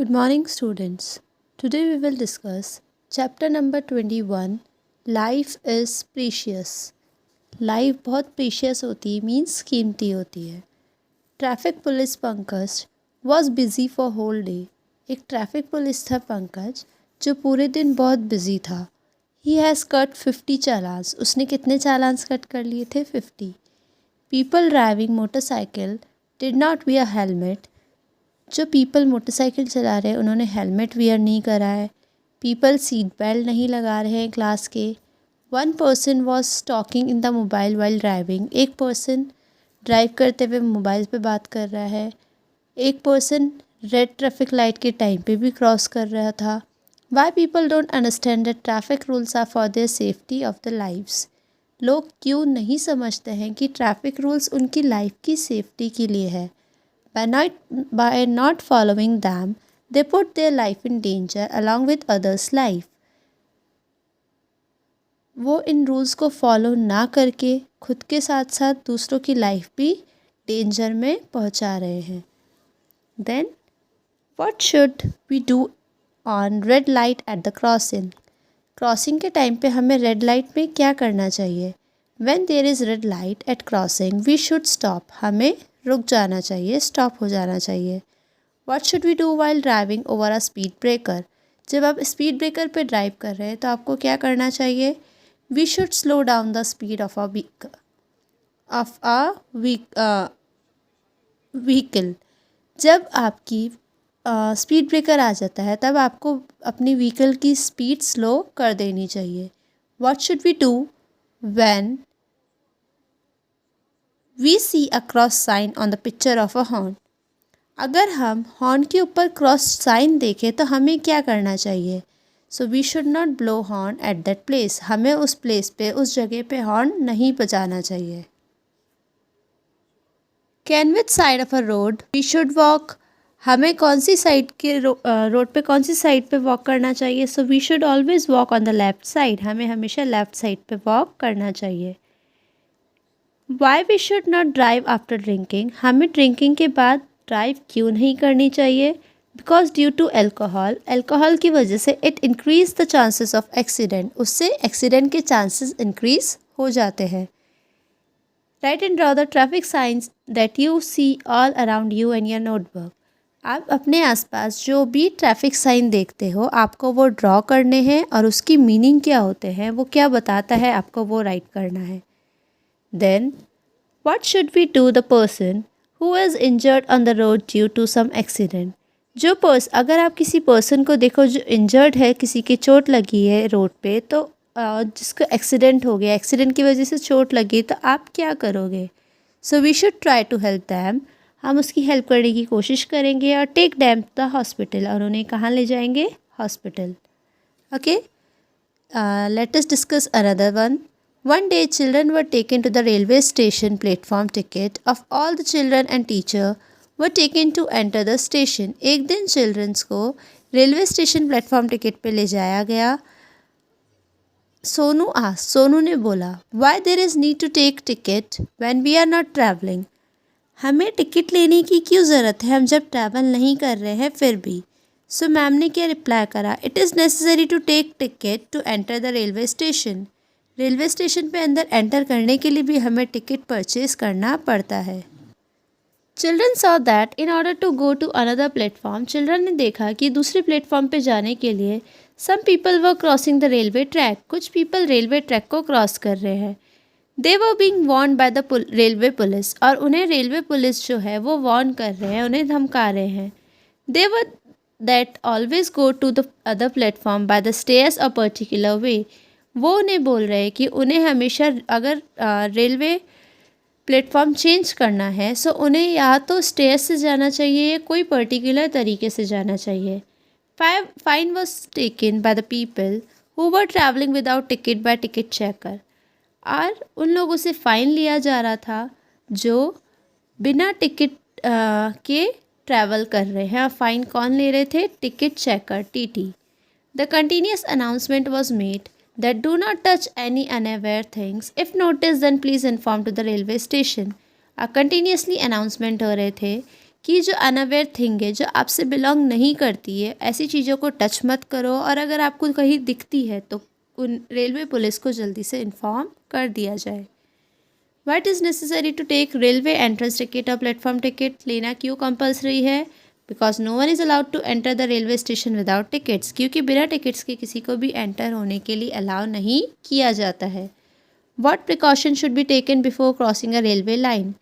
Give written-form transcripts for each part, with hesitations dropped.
Good morning, students. Today we will discuss chapter number 21 Life is Precious. Life बहुत precious होती है means कीमती होती है. Traffic police Pankaj was busy for whole day. एक traffic police था पंकज जो पूरे दिन बहुत बिज़ी था. He has cut 50 challans. उसने कितने चालान्स कट कर लिए थे? 50. People driving motorcycle did not wear helmet. जो पीपल मोटरसाइकिल चला रहे हैं उन्होंने हेलमेट वियर नहीं करा है. पीपल सीट बेल्ट नहीं लगा रहे हैं क्लास के. One person was talking in the mobile while driving. एक पर्सन ड्राइव करते हुए मोबाइल पे बात कर रहा है. एक पर्सन रेड ट्रैफिक लाइट के टाइम पे भी क्रॉस कर रहा था. Why people don't understand that traffic rules are for their safety of the lives. लोग क्यों नहीं समझते हैं कि ट्रैफिक रूल्स उनकी लाइफ की सेफ्टी के लिए है. By not following them, they put their life in danger along with others' life. वो इन रूल्स को फॉलो ना करके खुद के साथ साथ दूसरों की लाइफ भी डेंजर में पहुंचा रहे हैं. Then, what should we do on red light at the crossing? Crossing के टाइम पे हमें रेड लाइट में क्या करना चाहिए? When there is red light at crossing, we should stop. हमें रुक जाना चाहिए, स्टॉप हो जाना चाहिए. What should we do while driving over a speed breaker? जब आप स्पीड ब्रेकर पे ड्राइव कर रहे हैं तो आपको क्या करना चाहिए? We should slow down the speed of vehicle. जब आपकी स्पीड ब्रेकर आ जाता है तब आपको अपनी व्हीकल की स्पीड स्लो कर देनी चाहिए. What should we do when we see a cross sign on the picture of a horn? अगर हम हॉर्न के ऊपर क्रॉस साइन देखें तो हमें क्या करना चाहिए? So we should not blow horn at that place. हमें उस प्लेस पे उस जगह पे हॉर्न नहीं बजाना चाहिए. Can which side of a road we should walk. हमें कौन सी साइड के रोड पे कौन सी साइड पे वॉक करना चाहिए? So we should always walk on the left side. हमें हमेशा लेफ्ट साइड पे वॉक करना चाहिए. Why we should not drive after drinking. हमें ड्रिंकिंग के बाद ड्राइव क्यों नहीं करनी चाहिए? बिकॉज ड्यू टू एल्कोहल की वजह से it increase the chances of accident. उससे एक्सीडेंट के चांसेस इंक्रीज हो जाते हैं. Write and draw the traffic science that you see all around you and your notebook. आप अपने आसपास जो भी ट्रैफिक साइन देखते हो आपको वो ड्रॉ करने हैं और उसकी मीनिंग क्या होते हैं, वो क्या बताता है, आपको वो राइट करना है. Then what should we do the person who is injured on the road due to some accident. अगर आप किसी पर्सन को देखो जो इंजर्ड है, किसी की चोट लगी है रोड पे, तो जिसको एक्सीडेंट हो गया, एक्सीडेंट की वजह से चोट लगी, तो आप क्या करोगे? So we should try to help them. हम उसकी हेल्प करने की कोशिश करेंगे और take them to the hospital. और उन्हें कहाँ ले जाएंगे? Hospital. Okay, let us discuss another one. One day, children were taken to the railway station platform. Ticket of all the children and teacher were taken to enter the station. एक दिन children's को railway station platform ticket पे ले जाया गया. सोनू ने बोला, Why there is need to take ticket when we are not traveling? हमें टिकट लेने की क्यों ज़रूरत है, हम जब ट्रैवल नहीं कर रहे हैं फिर भी. सो मैम ने क्या रिप्लाई करा? It is necessary to take ticket to enter the railway station. Railway station पे अंदर एंटर करने के लिए भी हमें टिकट परचेज करना पड़ता है. Children saw that in order to go to another platform. Children ने देखा कि दूसरे प्लेटफॉर्म पे जाने के लिए some people were crossing the railway track. कुछ पीपल रेलवे ट्रैक को क्रॉस कर रहे हैं. They were being warned by the railway police. और उन्हें रेलवे पुलिस जो है वो वार्न कर रहे हैं, उन्हें धमका रहे हैं. They were that always go to the other platform by the stairs a particular way. वो उन्हें बोल रहे हैं कि उन्हें हमेशा अगर रेलवे प्लेटफॉर्म चेंज करना है सो उन्हें या तो स्टेयर्स से जाना चाहिए या कोई पर्टिकुलर तरीके से जाना चाहिए. Fine was taken by the people who were travelling without ticket by ticket checker. और उन लोगों से फ़ाइन लिया जा रहा था जो बिना टिकट के ट्रैवल कर रहे हैं. और फ़ाइन कौन ले रहे थे? Ticket checker, TT. The continuous announcement was made that do not touch any unaware things. If noticed, then please inform to the railway station. Continuously announcement हो रहे थे कि जो अनअवेयर थिंग है, जो आपसे बिलोंग नहीं करती है, ऐसी चीज़ों को टच मत करो, और अगर आपको कहीं दिखती है तो उन रेलवे पुलिस को जल्दी से इन्फॉर्म कर दिया जाए। What is necessary to take railway entrance ticket और प्लेटफॉर्म टिकट? लेना क्यों कंपलसरी है? Because no one is allowed to enter the railway station without tickets, क्योंकि बिना टिकट्स के किसी को भी एंटर होने के लिए अलाउ नहीं किया जाता है। What precaution should be taken before crossing a railway line?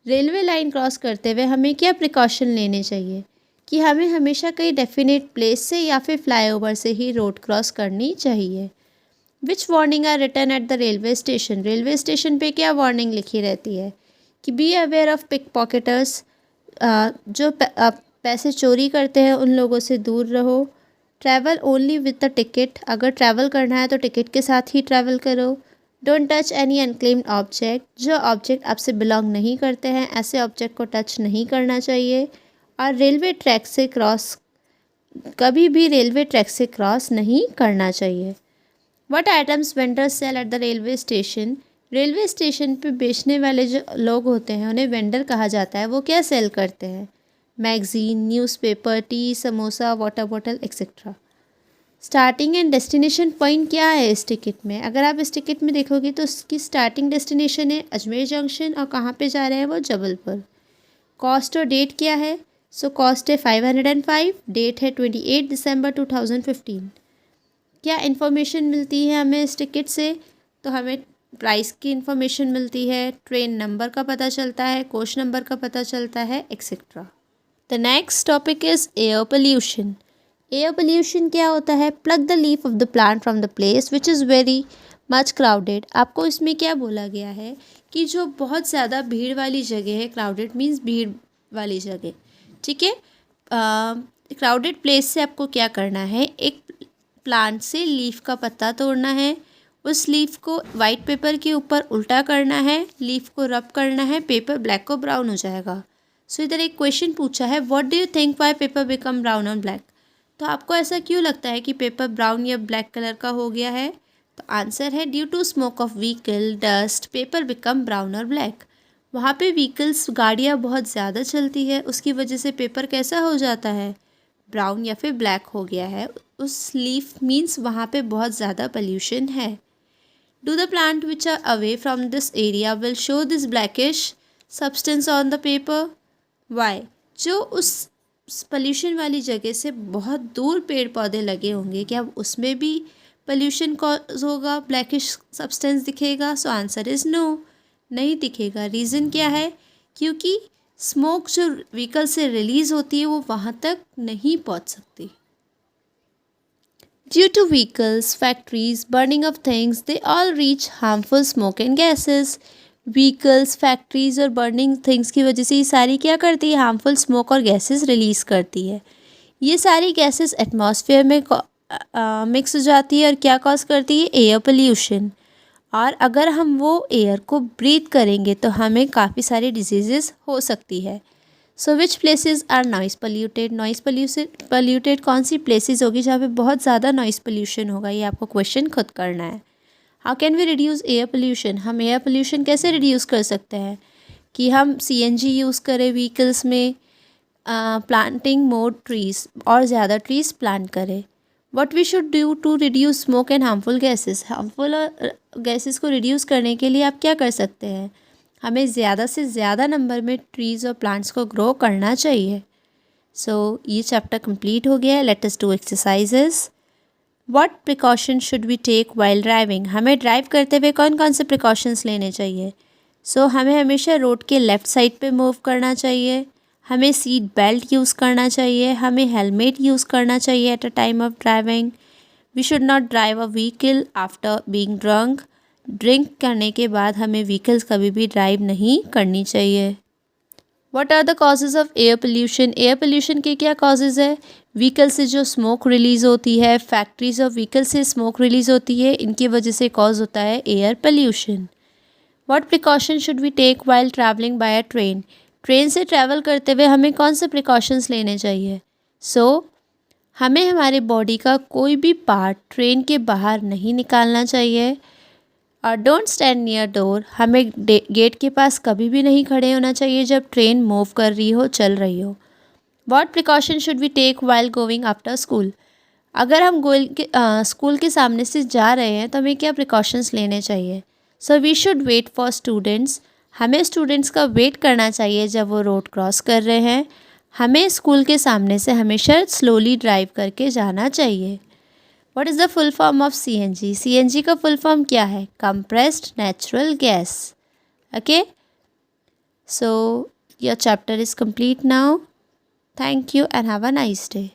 Railway line cross करते हुए हमें क्या प्रिकॉशन लेने चाहिए? कि हमें हमेशा कई डेफिनेट प्लेस से या फिर फ्लाईओवर से ही रोड क्रॉस करनी चाहिए। Which warning are return at the railway station? Railway station पे क्या वार्निंग लिखी रहती है? कि be aware of pick pocketers, जो पैसे चोरी करते हैं उन लोगों से दूर रहो। Travel only with the ticket, अगर ट्रैवल करना है तो टिकट के साथ ही ट्रैवल करो। Don't touch any unclaimed object, जो ऑब्जेक्ट आपसे बिलोंग नहीं करते हैं ऐसे ऑब्जेक्ट को टच नहीं करना चाहिए। और रेलवे ट्रैक से क्रॉस, कभी भी रेलवे ट्रैक से क्रॉस नहीं करना चाहिए। What items vendors sell at the railway station? Railway station पे बेचने वाले जो लोग होते हैं उन्हें वेंडर कहा जाता है। वो क्या सेल करते हैं? Magazine, newspaper, T, samosa, water bottle etcetera. Starting and destination point क्या है इस टिकट में? अगर आप इस टिकट में देखोगे तो उसकी स्टार्टिंग डेस्टिनेशन है अजमेर जंक्शन, और कहाँ पे जा रहे हैं वो जबलपुर। कॉस्ट और डेट क्या है? सो कॉस्ट है 505, डेट है 28 दिसंबर 2015। क्या इन्फॉर्मेशन मिलती है हमें इस टिकट से? तो हमें प्राइस की इन्फॉर्मेशन मिलती है, ट्रेन नंबर का पता चलता है, कोच नंबर का पता चलता है etcetera. The next topic is air pollution. Air pollution क्या होता है? Plug the leaf of the plant from the place which is very much crowded. आपको इसमें क्या बोला गया है कि जो बहुत ज़्यादा भीड़ वाली जगह है, क्राउडेड मीन्स भीड़ वाली जगह, ठीक है। क्राउडेड प्लेस से आपको क्या करना है? एक प्लांट से लीफ का पत्ता तोड़ना है, उस लीफ को वाइट पेपर के ऊपर उल्टा करना है, लीफ को रब करना है, पेपर ब्लैक को ब्राउन हो जाएगा। सो इधर एक क्वेश्चन पूछा है, what do you think why paper become brown और ब्लैक? तो आपको ऐसा क्यों लगता है कि पेपर ब्राउन या ब्लैक कलर का हो गया है? तो आंसर है due to smoke of vehicle dust paper become brown और ब्लैक। वहाँ पे व्हीकल्स, गाड़ियाँ बहुत ज़्यादा चलती है, उसकी वजह से पेपर कैसा हो जाता है? ब्राउन या फिर ब्लैक हो गया है। उस लीफ मीन्स वहाँ पे बहुत ज़्यादा पोल्यूशन है। Do the plant which are away from this area will show this blackish substance on the paper? Why? जो उस पोल्यूशन वाली जगह से बहुत दूर पेड़ पौधे लगे होंगे, क्या उसमें भी पोल्यूशन कॉज होगा, ब्लैकिश सब्सटेंस दिखेगा? सो आंसर इज़ नो, नहीं दिखेगा। रीज़न क्या है? क्योंकि स्मोक जो व्हीकल से रिलीज़ होती है वो वहाँ तक नहीं पहुँच सकती। Due two vehicles, factories, burning of things, they all reach harmful smoke and gases. Vehicles, factories और बर्निंग थिंग्स की वजह से ये सारी क्या करती है? हार्मफुल स्मोक और गैसेस रिलीज़ करती है। ये सारी गैसेस एटमॉस्फेयर में मिक्स हो जाती है और क्या कॉज करती है? Air pollution. और अगर हम वो एयर को ब्रीथ करेंगे तो हमें काफ़ी सारी डिजीज़ेस हो सकती है। So which places are noise polluted? Noise polluted कौन सी प्लेसेस होगी जहाँ पे बहुत ज़्यादा नॉइस पोल्यूशन होगा? ये आपको क्वेश्चन खुद करना है। How can we reduce air pollution? हम एयर पोल्यूशन कैसे रिड्यूस कर सकते हैं? कि हम CNG यूज़ करें व्हीकल्स में, प्लांटिंग मोर ट्रीज़, और ज़्यादा ट्रीज़ प्लांट करें। What we should do to reduce smoke and harmful gases? Harmful gases को रिड्यूस करने के लिए आप क्या कर सकते हैं? हमें ज़्यादा से ज़्यादा नंबर में ट्रीज़ और प्लांट्स को ग्रो करना चाहिए। सो ये चैप्टर कंप्लीट हो गया है। Let us do exercises. What precaution should we take while driving? हमें ड्राइव करते हुए कौन कौन से प्रिकॉशंस लेने चाहिए? सो हमें हमेशा रोड के लेफ़्ट साइड पे मूव करना चाहिए, हमें सीट बेल्ट यूज़ करना चाहिए, हमें हेलमेट यूज़ करना चाहिए at a time of driving. We should not drive a vehicle after being drunk. Drink करने के बाद हमें व्हीकल्स कभी भी ड्राइव नहीं करनी चाहिए। What are the causes of air pollution? Air pollution के क्या कॉजेज़ है? व्हीकल से जो स्मोक रिलीज़ होती है, फैक्ट्रीज और व्हीकल से स्मोक रिलीज़ होती है, इनकी वजह से कॉज होता है air pollution. What precaution should we take while travelling by a train? Train से ट्रैवल करते हुए हमें कौन से प्रिकॉशंस लेने चाहिए? हमें हमारे बॉडी का कोई भी पार्ट ट्रेन के बाहर नहीं निकालना चाहिए। और डोंट स्टैंड नियर डोर, हमें गेट के पास कभी भी नहीं खड़े होना चाहिए जब ट्रेन मूव कर रही हो, चल रही हो। What precaution should we take while going after school, अगर हम स्कूल के सामने से जा रहे हैं तो हमें क्या प्रिकॉशंस लेने चाहिए। So we should wait for students, हमें स्टूडेंट्स का वेट करना चाहिए जब वो रोड क्रॉस कर रहे हैं। हमें स्कूल के सामने से हमेशा स्लोली ड्राइव करके जाना चाहिए। What is the full form of CNG, CNG का फुल फॉर्म क्या है, compressed natural gas. Okay, so your chapter is complete now. Thank you and have a nice day.